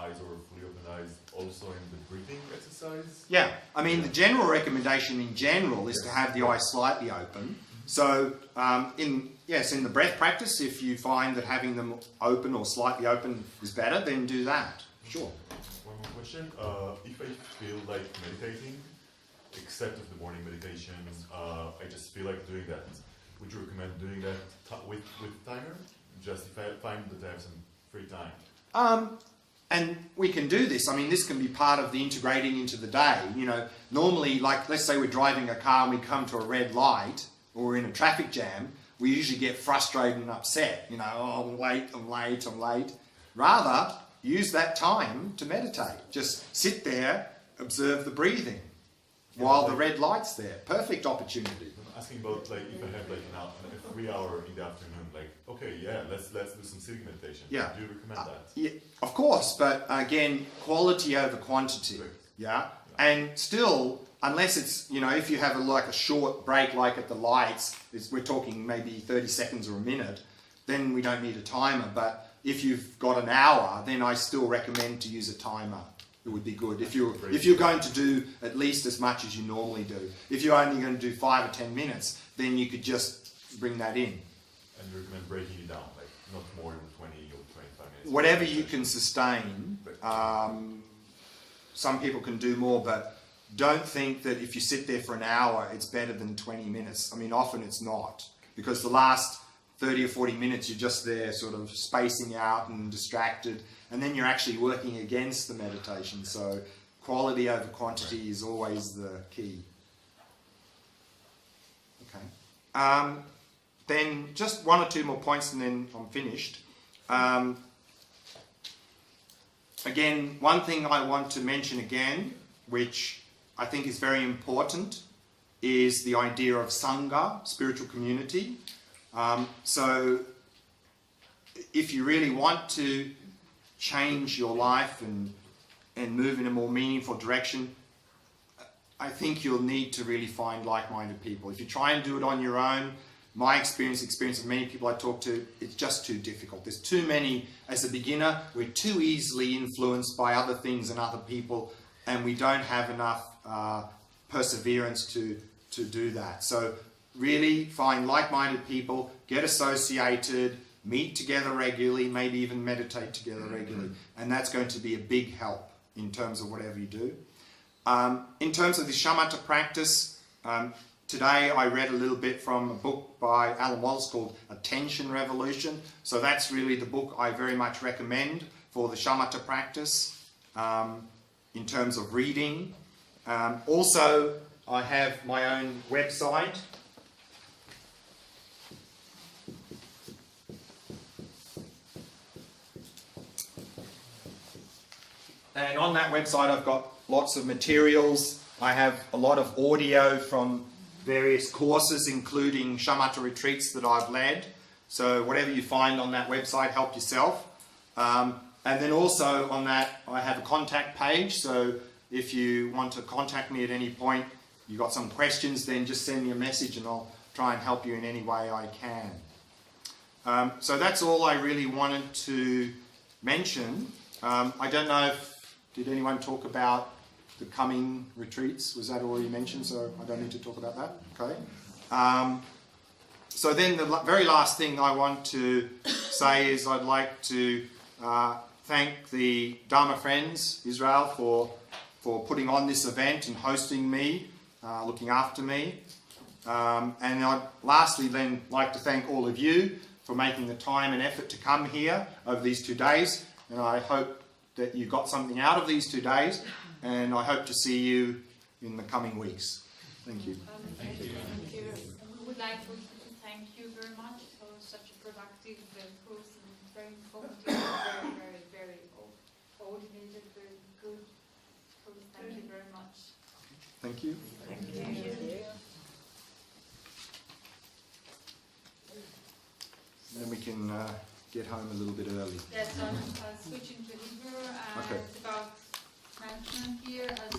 eyes or fully open eyes also in the breathing exercise? Yeah, I mean the general recommendation in general is to have the eyes slightly open. So in the breath practice, if you find that having them open or slightly open is better, then do that. Sure. One more question. If I feel like meditating, except of the morning meditation, I just feel like doing that. Would you recommend doing that with timer? Just if I find that I have some free time. And we can do this. I mean, this can be part of the integrating into the day. You know, normally, like let's say we're driving a car and we come to a red light or we're in a traffic jam, we usually get frustrated and upset. You know, oh, I'm late. Rather, use that time to meditate. Just sit there, observe the breathing while the red light's there. Perfect opportunity. I'm asking about like if I have like a 3 hour in the afternoon, like okay, yeah, let's do some sitting meditation. Yeah. Do you recommend that? Yeah, of course, but again, quality over quantity. Yeah, and still, unless it's if you have a short break, like at the lights, we're talking maybe 30 seconds or a minute, then we don't need a timer. But if you've got an hour, then I still recommend to use a timer. It would be good if you're going to do at least as much as you normally do. If you're only going to do 5 or 10 minutes, then you could just bring that in. And you recommend breaking it down, like not more than 20 or 25 minutes. Whatever you can sustain. Some people can do more, but don't think that if you sit there for an hour, it's better than 20 minutes. I mean, often it's not, because the last 30 or 40 minutes you're just there sort of spacing out and distracted, and then you're actually working against the meditation. So quality over quantity is always the key. Okay. Then just 1 or 2 more points and then I'm finished. Again, one thing I want to mention again, which I think is very important, is the idea of Sangha, spiritual community. So if you really want to change your life and move in a more meaningful direction, I think you'll need to really find like-minded people. If you try and do it on your own, my experience of many people I talk to, it's just too difficult. There's too many, as a beginner, we're too easily influenced by other things and other people, and we don't have enough perseverance to do that. So really find like-minded people, get associated, meet together regularly, maybe even meditate together regularly, and that's going to be a big help in terms of whatever you do. In terms of the Shamatha practice, today I read a little bit from a book by Alan Wallace called Attention Revolution. So that's really the book I very much recommend for the Shamatha practice in terms of reading. Also, I have my own website. And on that website I've got lots of materials. I have a lot of audio from various courses, including Shamatha retreats that I've led. So whatever you find on that website, help yourself. And then also on that I have a contact page, so if you want to contact me at any point, you've got some questions, then just send me a message and I'll try and help you in any way I can. So that's all I really wanted to mention. I don't know did anyone talk about the coming retreats? Was that already mentioned? So I don't need to talk about that. Okay. So then the very last thing I want to say is I'd like to thank the Dharma Friends Israel for putting on this event and hosting me, looking after me. And I'd lastly then like to thank all of you for making the time and effort to come here over these 2 days. And I hope that you got something out of these 2 days. And I hope to see you in the coming weeks. Thank you. Thank you. Thank you. We would like to thank you very much for such a productive course and very informative, very coordinated, very good course. Thank you very much. Thank you. Thank you. Then we can get home a little bit early. Yes, I'm switching to Hebrew and Okay. about mentioned here as